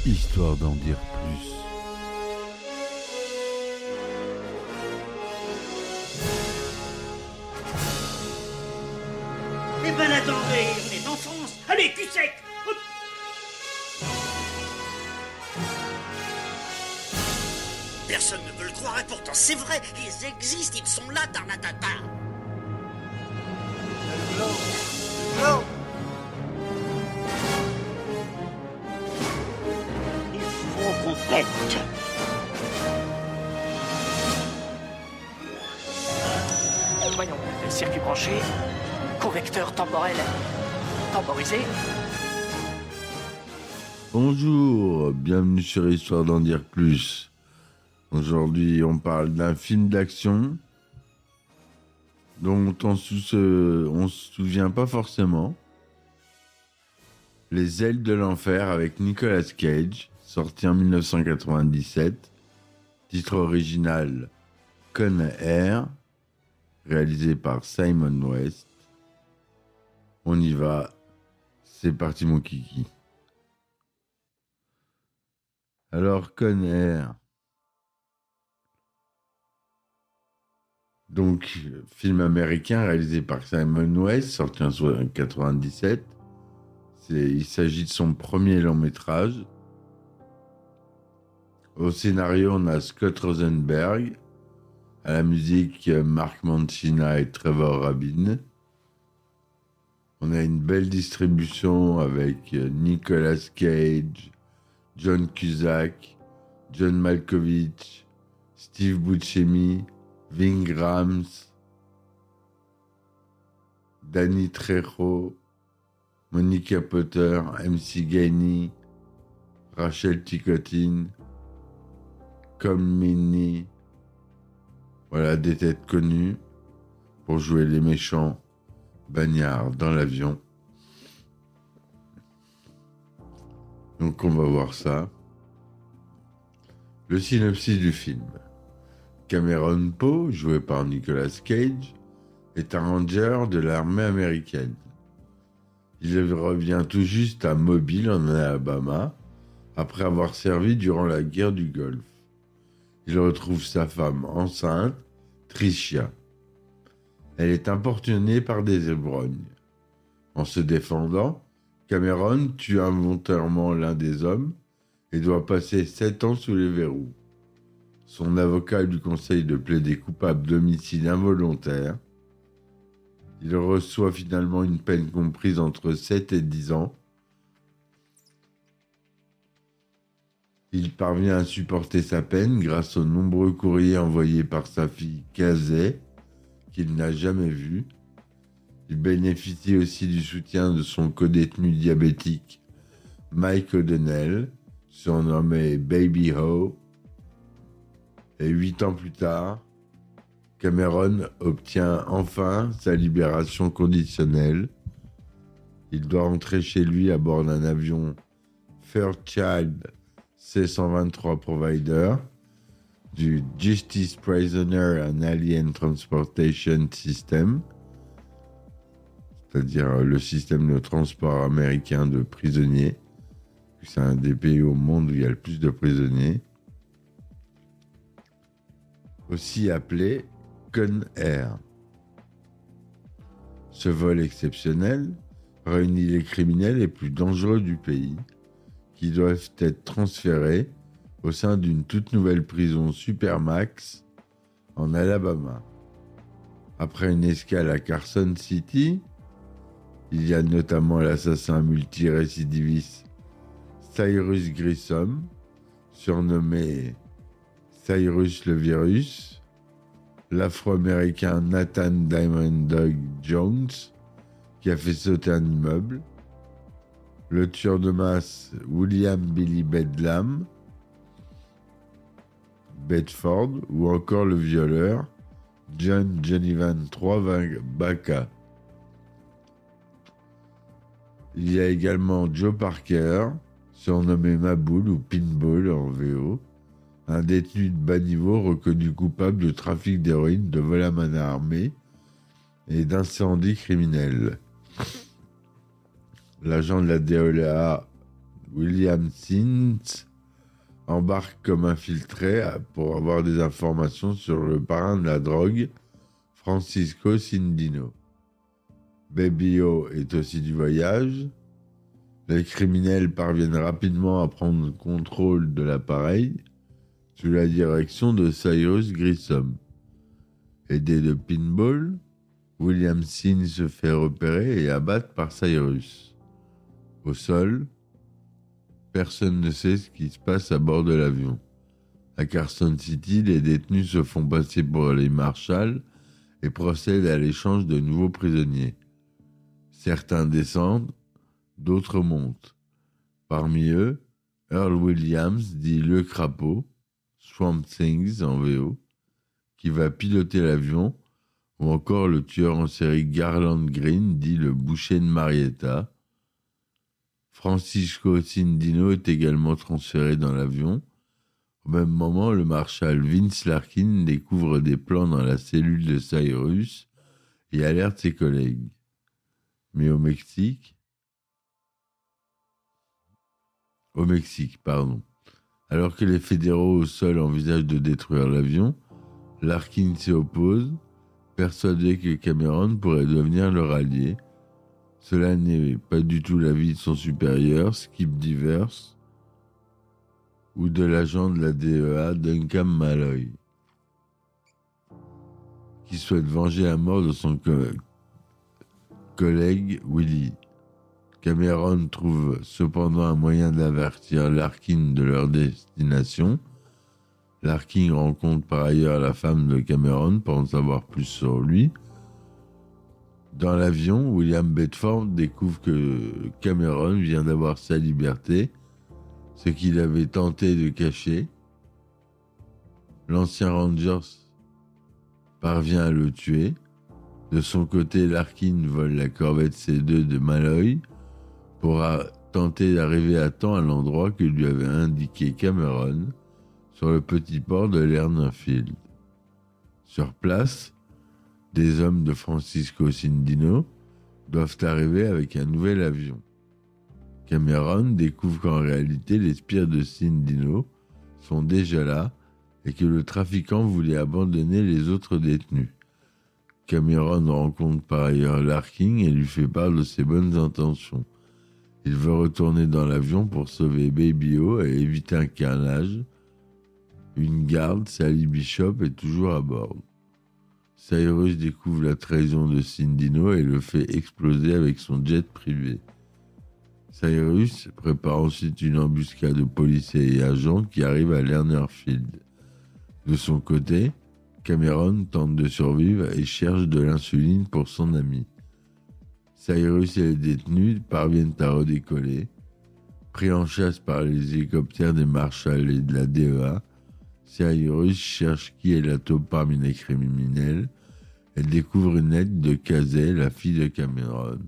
Histoire d'en dire plus. Eh ben attendez, on est en France. Allez, cul sec. Hop. Personne ne veut le croire et pourtant c'est vrai, ils existent, ils sont là, Tarnatata. Il faut qu'on pète. Voyons, circuit branché, correcteur temporel temporisé. Bonjour, bienvenue sur Histoire d'en dire plus. Aujourd'hui, on parle d'un film d'action dont on se souvient pas forcément. Les ailes de l'enfer avec Nicolas Cage, sorti en 1997. Titre original Con Air, réalisé par Simon West. On y va, c'est parti mon kiki. Alors Con Air, donc film américain réalisé par Simon West, sorti en 1997. Il s'agit de son premier long métrage. Au scénario, on a Scott Rosenberg. À la musique, Mark Mancina et Trevor Rabin. On a une belle distribution avec Nicolas Cage, John Cusack, John Malkovich, Steve Buscemi, Ving Rhames, Danny Trejo, Monica Potter, MC Gainey, Rachel Ticotin, Colm voilà des têtes connues pour jouer les méchants bagnards dans l'avion. Donc on va voir ça. Le synopsis du film. Cameron Poe, joué par Nicolas Cage, est un ranger de l'armée américaine. Il revient tout juste à Mobile, en Alabama, après avoir servi durant la guerre du Golfe. Il retrouve sa femme enceinte, Tricia. Elle est importunée par des ivrognes. En se défendant, Cameron tue involontairement l'un des hommes et doit passer 7 ans sous les verrous. Son avocat lui conseille de plaider coupable d'homicide involontaire. Il reçoit finalement une peine comprise entre 7 et 10 ans. Il parvient à supporter sa peine grâce aux nombreux courriers envoyés par sa fille Casey, qu'il n'a jamais vue. Il bénéficie aussi du soutien de son codétenu diabétique, Mike O'Donnell, surnommé Baby Ho. Et 8 ans plus tard, Cameron obtient enfin sa libération conditionnelle. Il doit rentrer chez lui à bord d'un avion Fairchild C-123 Provider du Justice Prisoner and Alien Transportation System, c'est-à-dire le système de transport américain de prisonniers. C'est un des pays au monde où il y a le plus de prisonniers. Aussi appelé Con Air. Ce vol exceptionnel réunit les criminels les plus dangereux du pays qui doivent être transférés au sein d'une toute nouvelle prison Supermax en Alabama. Après une escale à Carson City, il y a notamment l'assassin multirécidiviste Cyrus Grissom, surnommé Cyrus le Virus, l'Afro-Américain Nathan Diamond Dog Jones, qui a fait sauter un immeuble, le tueur de masse William Billy Bedlam, Bedford, ou encore le violeur John Jenivan III Baca. Il y a également Joe Parker, surnommé Maboul ou Pinball en VO, un détenu de bas niveau reconnu coupable de trafic d'héroïne, de vol à main armée et d'incendie criminel. L'agent de la DEA William Sims embarque comme infiltré pour avoir des informations sur le parrain de la drogue, Francisco Cindino. Baby O est aussi du voyage. Les criminels parviennent rapidement à prendre le contrôle de l'appareil sous la direction de Cyrus Grissom. Aidé de Pinball, William Sin se fait repérer et abattre par Cyrus. Au sol, personne ne sait ce qui se passe à bord de l'avion. À Carson City, les détenus se font passer pour les marshals et procèdent à l'échange de nouveaux prisonniers. Certains descendent, d'autres montent. Parmi eux, Earl Williams, dit Le Crapaud, Swamp Things en VO, qui va piloter l'avion, ou encore le tueur en série Garland Green, dit le boucher de Marietta. Francisco Cindino est également transféré dans l'avion. Au même moment, le marshal Vince Larkin découvre des plans dans la cellule de Cyrus et alerte ses collègues. Mais au Mexique, alors que les fédéraux au sol envisagent de détruire l'avion, Larkin s'y oppose, persuadé que Cameron pourrait devenir leur allié. Cela n'est pas du tout l'avis de son supérieur, Skip Divers, ou de l'agent de la DEA, Duncan Malloy, qui souhaite venger la mort de son collègue Willie. Cameron trouve cependant un moyen d'avertir Larkin de leur destination. Larkin rencontre par ailleurs la femme de Cameron pour en savoir plus sur lui. Dans l'avion, William Bedford découvre que Cameron vient d'avoir sa liberté, ce qu'il avait tenté de cacher. L'ancien Rangers parvient à le tuer. De son côté, Larkin vole la corvette C2 de Malloy pour tenter d'arriver à temps à l'endroit que lui avait indiqué Cameron sur le petit port de Lernerfield. Sur place, des hommes de Francisco Cindino doivent arriver avec un nouvel avion. Cameron découvre qu'en réalité, les sbires de Cindino sont déjà là et que le trafiquant voulait abandonner les autres détenus. Cameron rencontre par ailleurs Larkin et lui fait part de ses bonnes intentions. Il veut retourner dans l'avion pour sauver Baby O et éviter un carnage. Une garde, Sally Bishop, est toujours à bord. Cyrus découvre la trahison de Cindino et le fait exploser avec son jet privé. Cyrus prépare ensuite une embuscade de policiers et agents qui arrivent à Lernerfield. De son côté, Cameron tente de survivre et cherche de l'insuline pour son ami. Cyrus et les détenus parviennent à redécoller. Pris en chasse par les hélicoptères des marshals et de la DEA, Cyrus cherche qui est la taupe parmi les criminels. Elle découvre une lettre de Casey, la fille de Cameron.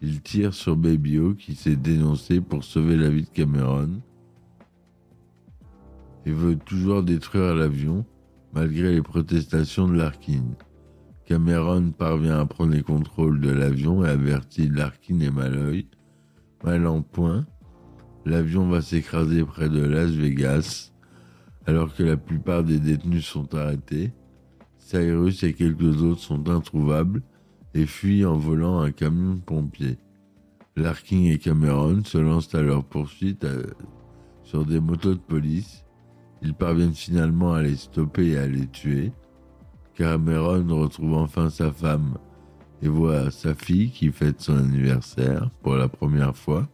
Il tire sur Baby O qui s'est dénoncé pour sauver la vie de Cameron et veut toujours détruire l'avion malgré les protestations de Larkin. Cameron parvient à prendre les contrôles de l'avion et avertit Larkin et Malloy. Mal en point, l'avion va s'écraser près de Las Vegas alors que la plupart des détenus sont arrêtés. Cyrus et quelques autres sont introuvables et fuient en volant un camion de pompiers. Larkin et Cameron se lancent à leur poursuite sur des motos de police. Ils parviennent finalement à les stopper et à les tuer. Cameron retrouve enfin sa femme et voit sa fille qui fête son anniversaire pour la première fois.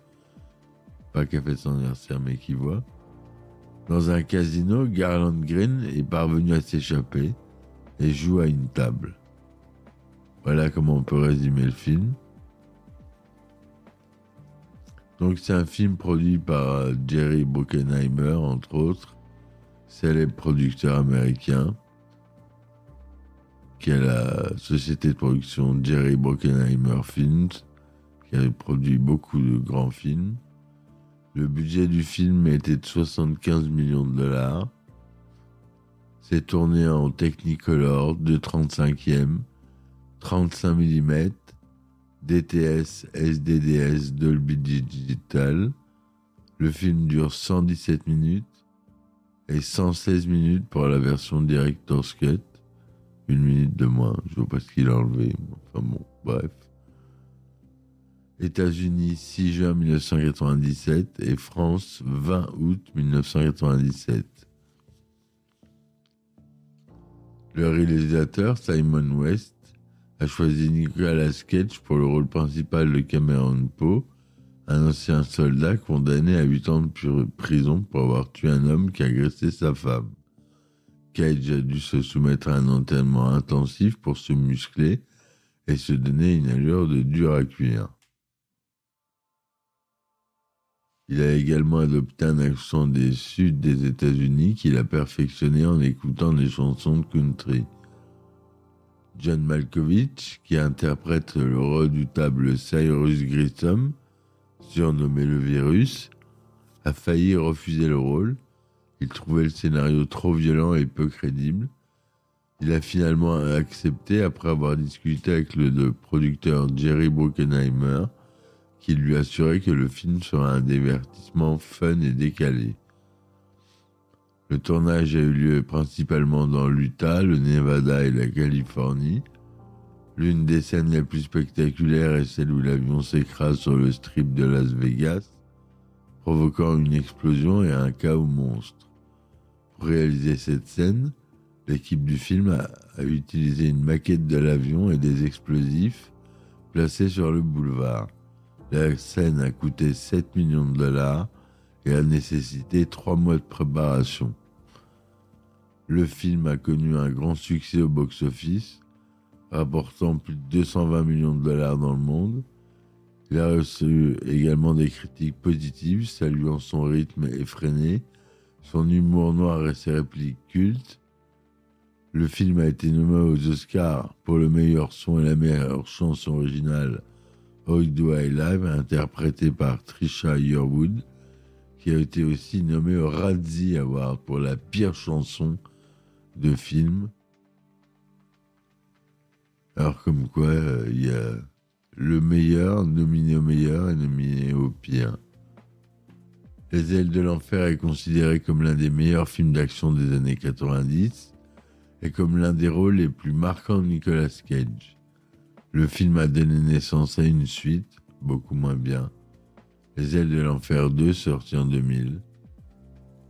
Pas qu'elle fête son anniversaire, mais qui voit. Dans un casino, Garland Green est parvenu à s'échapper et joue à une table. Voilà comment on peut résumer le film. Donc c'est un film produit par Jerry Bruckheimer, entre autres, célèbre producteur américain, qui a la société de production Jerry Bruckheimer Films, qui avait produit beaucoup de grands films. Le budget du film était de 75 millions de dollars. C'est tourné en Technicolor de 35e, 35 mm, DTS, SDDS, Dolby Digital, Le film dure 117 minutes et 116 minutes pour la version Director's Cut. 1 minute de moins, je vois pas ce qu'il a enlevé. Enfin bon, bref. États-Unis, 6 juin 1997 et France, 20 août 1997. Le réalisateur, Simon West, a choisi Nicolas Cage pour le rôle principal de Cameron Poe, un ancien soldat condamné à 8 ans de prison pour avoir tué un homme qui a agressé sa femme. Cage a dû se soumettre à un entraînement intensif pour se muscler et se donner une allure de dur à cuire. Il a également adopté un accent des sud des États-Unis qu'il a perfectionné en écoutant des chansons de country. John Malkovich, qui interprète le redoutable Cyrus Grissom, surnommé le Virus, a failli refuser le rôle. Il trouvait le scénario trop violent et peu crédible. Il a finalement accepté après avoir discuté avec le producteur Jerry Bruckheimer, qui lui assurait que le film serait un divertissement fun et décalé. Le tournage a eu lieu principalement dans l'Utah, le Nevada et la Californie. L'une des scènes les plus spectaculaires est celle où l'avion s'écrase sur le strip de Las Vegas, provoquant une explosion et un chaos monstre. Pour réaliser cette scène, l'équipe du film a utilisé une maquette de l'avion et des explosifs placés sur le boulevard. La scène a coûté 7 millions de dollars et a nécessité 3 mois de préparation. Le film a connu un grand succès au box-office, rapportant plus de 220 millions de dollars dans le monde. Il a reçu également des critiques positives, saluant son rythme effréné, son humour noir et ses répliques cultes. Le film a été nommé aux Oscars pour le meilleur son et la meilleure chanson originale How Do I Live, interprété par Trisha Yearwood, qui a été aussi nommé au Razzie Award pour la pire chanson de film. Alors comme quoi, il y a le meilleur nominé au meilleur et nominé au pire. Les Ailes de l'Enfer est considéré comme l'un des meilleurs films d'action des années 90 et comme l'un des rôles les plus marquants de Nicolas Cage. Le film a donné naissance à une suite, beaucoup moins bien, Les Ailes de l'Enfer 2, sorti en 2000,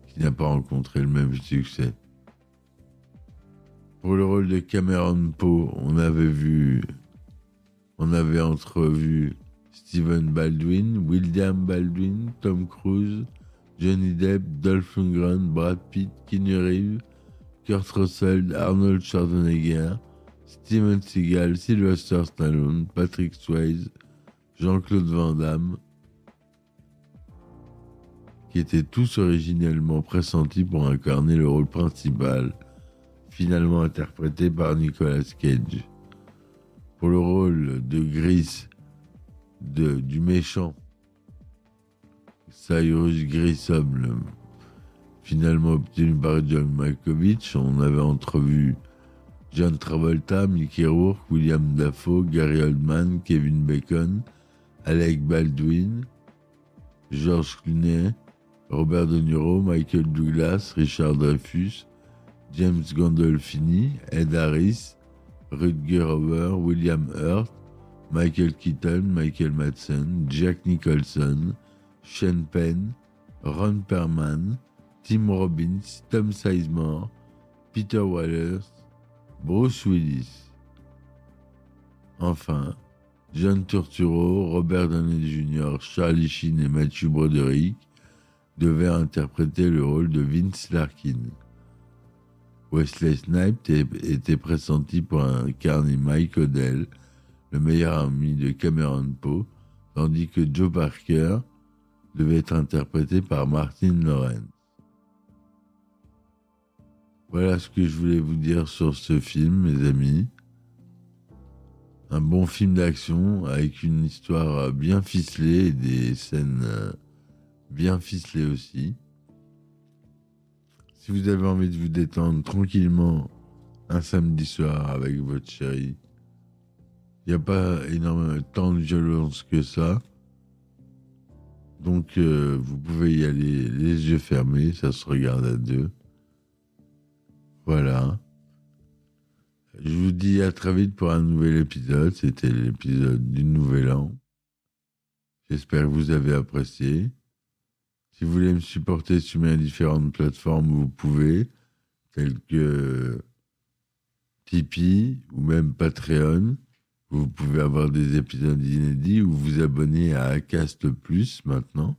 qui n'a pas rencontré le même succès. Pour le rôle de Cameron Poe, on avait entrevu Stephen Baldwin, William Baldwin, Tom Cruise, Johnny Depp, Dolph Lundgren, Brad Pitt, Keanu Reeves, Kurt Russell, Arnold Schwarzenegger, Steven Seagal, Sylvester Stallone, Patrick Swayze, Jean-Claude Van Damme, qui étaient tous originellement pressentis pour incarner le rôle principal, finalement interprété par Nicolas Cage. Pour le rôle de Gris, du méchant, Cyrus Grissom, finalement obtenu par John Malkovich, on avait entrevu John Travolta, Mickey Rourke, William Dafoe, Gary Oldman, Kevin Bacon, Alec Baldwin, George Clooney, Robert De Niro, Michael Douglas, Richard Dreyfuss, James Gandolfini, Ed Harris, Rutger Hauer, William Hurt, Michael Keaton, Michael Madsen, Jack Nicholson, Sean Penn, Ron Perlman, Tim Robbins, Tom Sizemore, Peter Wallace, Bruce Willis. Enfin, John Turturro, Robert Downey Jr., Charlie Sheen et Matthew Broderick devaient interpréter le rôle de Vince Larkin. Wesley Snipes était pressenti pour incarner Mike Odell, le meilleur ami de Cameron Poe, tandis que Joe Parker devait être interprété par Martin Lawrence. Voilà ce que je voulais vous dire sur ce film, mes amis. Un bon film d'action avec une histoire bien ficelée et des scènes bien ficelées aussi. Si vous avez envie de vous détendre tranquillement un samedi soir avec votre chérie, il n'y a pas énormément tant de violence que ça. Donc, vous pouvez y aller les yeux fermés, ça se regarde à deux. Voilà. Je vous dis à très vite pour un nouvel épisode. C'était l'épisode du Nouvel An. J'espère que vous avez apprécié. Si vous voulez me supporter sur mes différentes plateformes, vous pouvez, telles que Tipeee ou même Patreon. Vous pouvez avoir des épisodes inédits ou vous abonner à Acast Plus maintenant.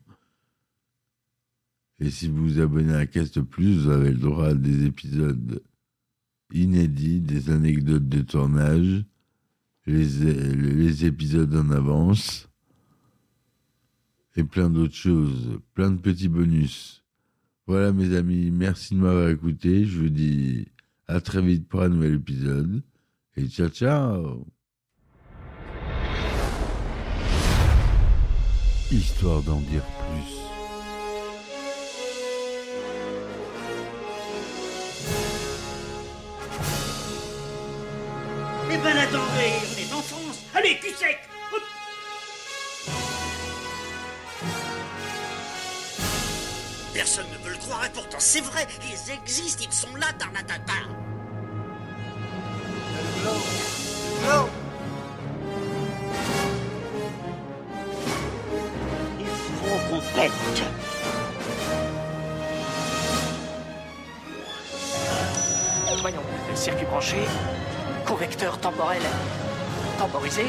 Et si vous vous abonnez à Acast Plus, vous avez le droit à des épisodes inédits, des anecdotes de tournage, les épisodes en avance et plein d'autres choses, plein de petits bonus. Voilà mes amis, merci de m'avoir écouté. Je vous dis à très vite pour un nouvel épisode et ciao ciao. Histoire d'en dire plus. Eh ben attendez, on est en France. Allez, cul sec. Hop. Personne ne veut le croire et pourtant c'est vrai, ils existent, ils sont là, Tarnatata. Il faut qu'on pète. Voyons, circuit branché, correcteur temporel temporisé,